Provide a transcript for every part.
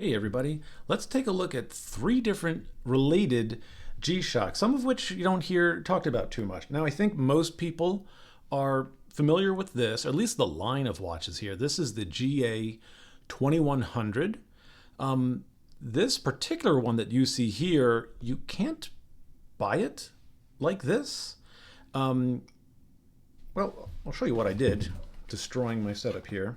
Hey everybody, let's take a look at three different related G-Shocks, some of which you don't hear talked about too much. Now I think most people are familiar with this, or at least the line of watches here. This is the GA2100. This particular one that you see here, you can't buy it like this. Well, I'll show you what I did, destroying my setup here.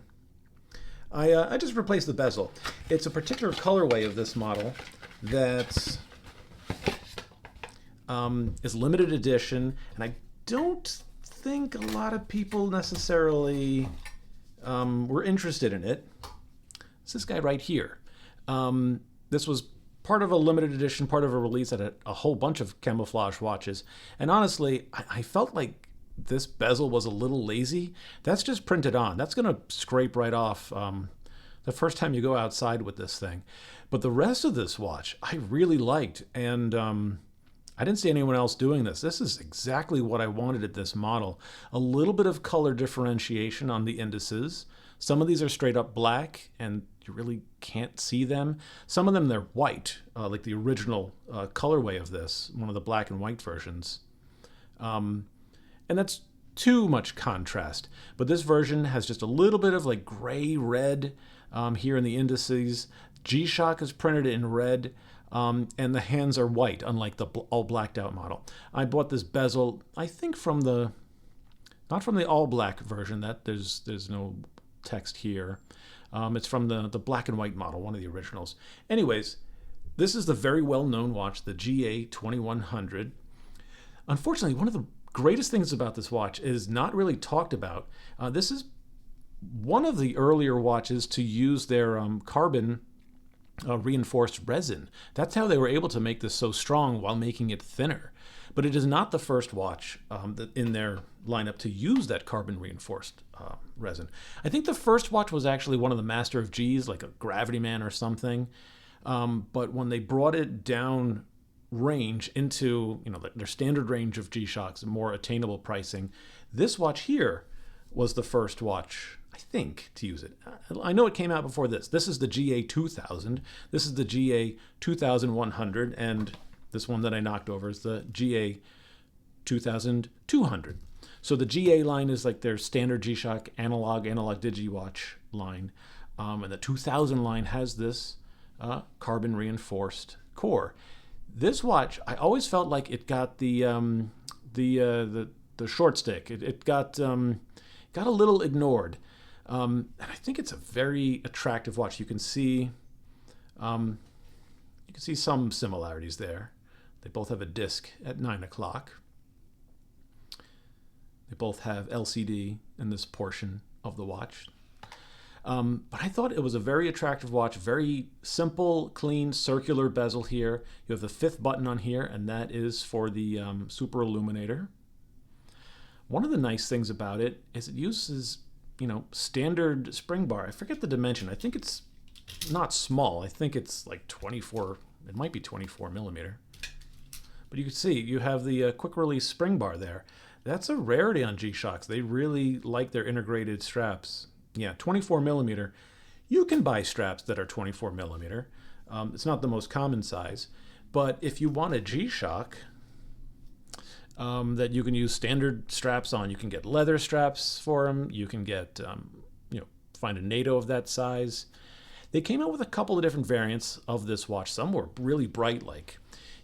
I just replaced the bezel. It's a particular colorway of this model that is limited edition, and I don't think a lot of people necessarily were interested in it. It's this guy right here. This was part of a limited edition, part of a release that had a whole bunch of camouflage watches, and honestly, I felt like this bezel was a little lazy. That's just printed on. That's going to scrape right off the first time you go outside with this thing. But the rest of this watch I really liked, and I didn't see anyone else doing this. This is exactly what I wanted at this model. A little bit of color differentiation on the indices. Some of these are straight up black and you really can't see them. Some of them they're white, like the original colorway of this, one of the black and white versions. And that's too much contrast. But this version has just a little bit of like gray red here in the indices. G-Shock is printed in red, and the hands are white, unlike the all blacked out model. I bought this bezel, I think from the, not from the all black version, that there's no text here. It's from the black and white model, one of the originals. Anyways, this is the very well known watch, the GA2100. Unfortunately, one of the greatest things about this watch is not really talked about. This is one of the earlier watches to use their carbon reinforced resin. That's how they were able to make this so strong while making it thinner. But it is not the first watch in their lineup to use that carbon reinforced resin. I think the first watch was actually one of the Master of G's, like a Gravity Man or something. But when they brought it down range into their standard range of G-Shocks and more attainable pricing, this watch here was the first watch, I think, to use it. I know it came out before this. This is the GA2000. This is the GA2100, and this one that I knocked over is the GA2200. So the GA line is like their standard G-Shock ana-digi watch line, and the 2000 line has this carbon reinforced core. This watch, I always felt like it got the short stick. It got a little ignored, and I think it's a very attractive watch. You can see some similarities there. They both have a disc at 9 o'clock. They both have LCD in this portion of the watch. But I thought it was a very attractive watch, very simple, clean, circular bezel here. You have the 5th button on here, and that is for the super illuminator. One of the nice things about it is it uses, standard spring bar. I forget the dimension. I think it's not small. I think it's like 24, it might be 24 millimeter. But you can see you have the quick release spring bar there. That's a rarity on G-Shocks. They really like their integrated straps. Yeah, 24 millimeter. You can buy straps that are 24 millimeter. It's not the most common size, but if you want a G-Shock that you can use standard straps on, you can get leather straps for them. You can get, find a NATO of that size. They came out with a couple of different variants of this watch. Some were really bright, like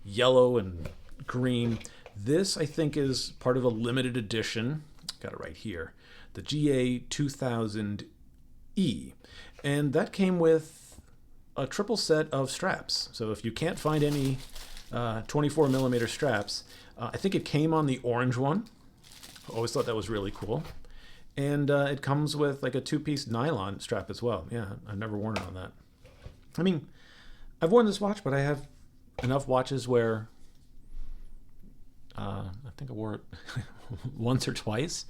yellow and green. This, I think, is part of a limited edition. Got it right here. The GA2000E, and that came with a triple set of straps. So if you can't find any 24 millimeter straps, I think it came on the orange one. I always thought that was really cool. And it comes with like a 2-piece nylon strap as well. Yeah, I've never worn it on that. I mean, I've worn this watch, but I have enough watches where I think I wore it once or twice.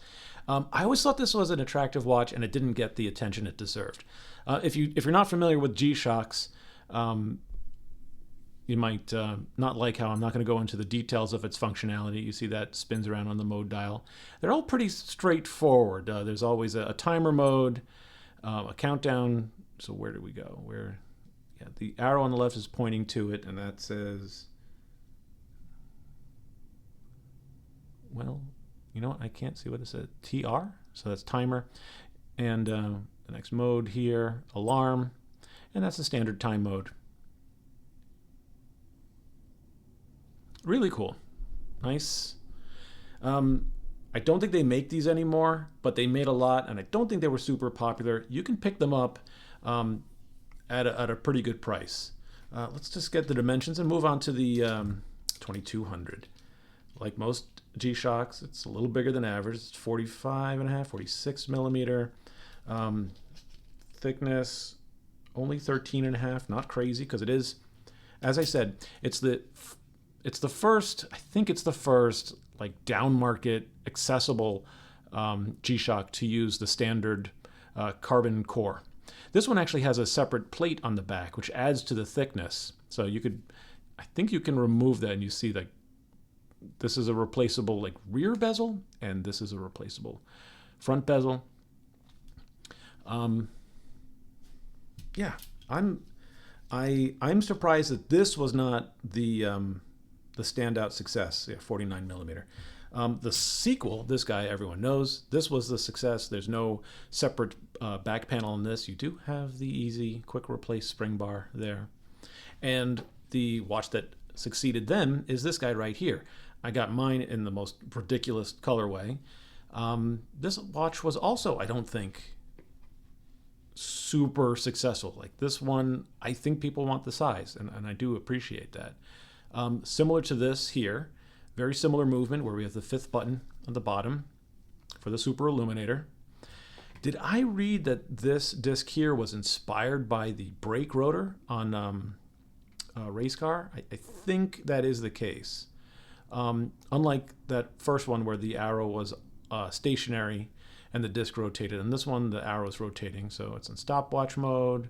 I always thought this was an attractive watch, and it didn't get the attention it deserved. If you're not familiar with G-Shocks, you might not like how I'm not going to go into the details of its functionality. You see that spins around on the mode dial. They're all pretty straightforward. There's always a timer mode, a countdown. So where do we go? Yeah, the arrow on the left is pointing to it, and that says, well, you know what? I can't see what it says. TR, so that's timer. And the next mode here, alarm, and that's the standard time mode. Really cool. Nice. I don't think they make these anymore, but they made a lot, and I don't think they were super popular. You can pick them up at a pretty good price. Let's just get the dimensions and move on to the 2200. Like most G-Shocks, it's a little bigger than average. It's 45.5, 46 millimeter. Thickness, only 13.5. Not crazy, because it is, as I said, it's the first, I think it's the first like down market accessible G-Shock to use the standard carbon core. This one actually has a separate plate on the back, which adds to the thickness. So you could, I think you can remove that, and you see like this is a replaceable like rear bezel, and this is a replaceable front bezel. Yeah, I'm surprised that this was not the standout success. Yeah, 49 millimeter. The sequel, this guy everyone knows, this was the success. There's no separate back panel on this. You do have the easy quick replace spring bar there. And the watch that succeeded then is this guy right here. I got mine in the most ridiculous colorway. This watch was also, I don't think, super successful. Like this one, I think people want the size, and I do appreciate that. Similar to this here, very similar movement where we have the 5th button on the bottom for the super illuminator. Did I read that this disc here was inspired by the brake rotor on race car? I think that is the case. Unlike that first one where the arrow was stationary and the disc rotated. And this one, the arrow is rotating, so it's in stopwatch mode,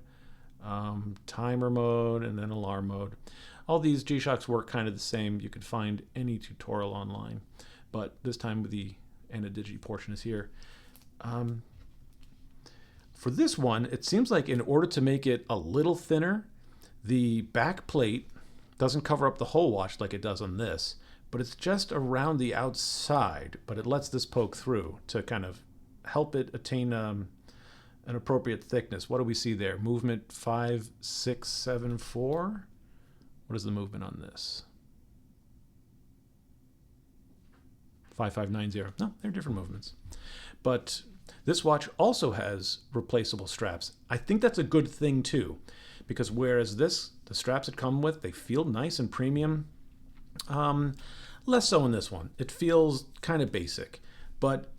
timer mode, and then alarm mode. All these G-Shocks work kind of the same. You could find any tutorial online, but this time the ana-digi portion is here. For this one, it seems like in order to make it a little thinner, the back plate doesn't cover up the whole watch like it does on this, but it's just around the outside, but it lets this poke through to kind of help it attain an appropriate thickness. What do we see there? Movement 5674. What is the movement on this? 5590. No, they're different movements. But this watch also has replaceable straps. I think that's a good thing too, because whereas this, the straps that come with, they feel nice and premium. Less so in this one. It feels kind of basic, but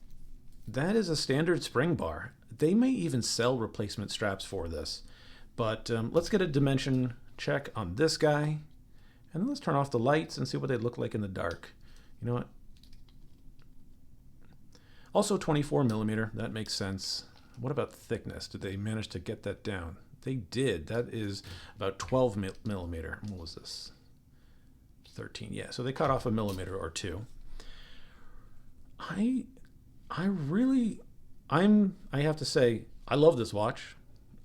that is a standard spring bar. They may even sell replacement straps for this, but let's get a dimension check on this guy, and then let's turn off the lights and see what they look like in the dark. You know what? Also 24 millimeter, that makes sense. What about thickness? Did they manage to get that down? They did. That is about 12 millimeter. What was this? 13, yeah. So they cut off a millimeter or two. I have to say, I love this watch,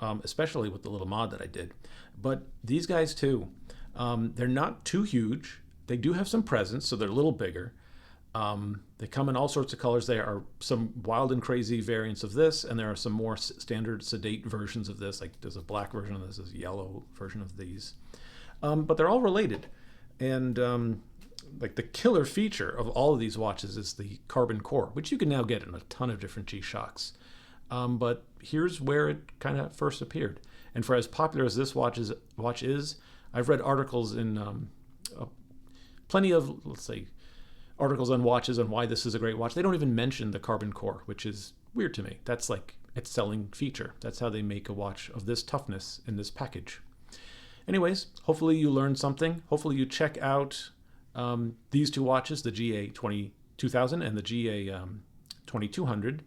especially with the little mod that I did. But these guys too, they're not too huge. They do have some presence, so they're a little bigger. They come in all sorts of colors. There are some wild and crazy variants of this, and there are some more standard sedate versions of this. Like there's a black version of this, there's a yellow version of these. But they're all related. And like the killer feature of all of these watches is the carbon core, which you can now get in a ton of different G-Shocks. But here's where it kind of first appeared. And for as popular as this watch is, I've read articles in plenty of, let's say, articles on watches and why this is a great watch. They don't even mention the carbon core, which is weird to me. That's like its selling feature. That's how they make a watch of this toughness in this package. Anyways, hopefully you learned something. Hopefully you check out these two watches, the GA2000 and the GA2200.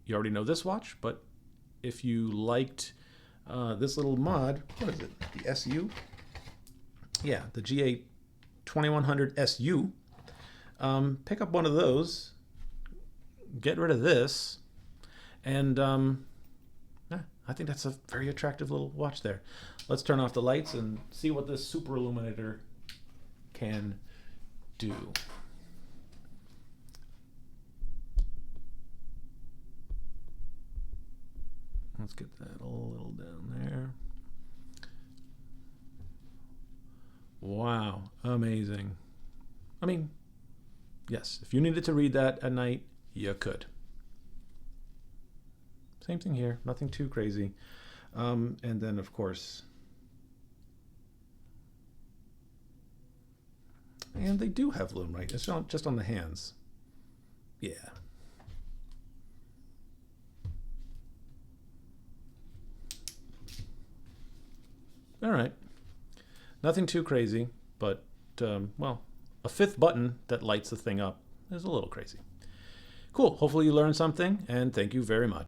You already know this watch, but if you liked this little mod, what is it? The SU? Yeah, the GA2100 SU. Pick up one of those, get rid of this, and I think that's a very attractive little watch there. Let's turn off the lights and see what this super illuminator can do. Let's get that a little down there. Wow, amazing. I mean, yes, if you needed to read that at night, you could. Same thing here, nothing too crazy. And then, of course, and they do have lume, right? It's not just on the hands. Yeah. All right. Nothing too crazy, but, well, a fifth button that lights the thing up is a little crazy. Cool. Hopefully you learned something, and thank you very much.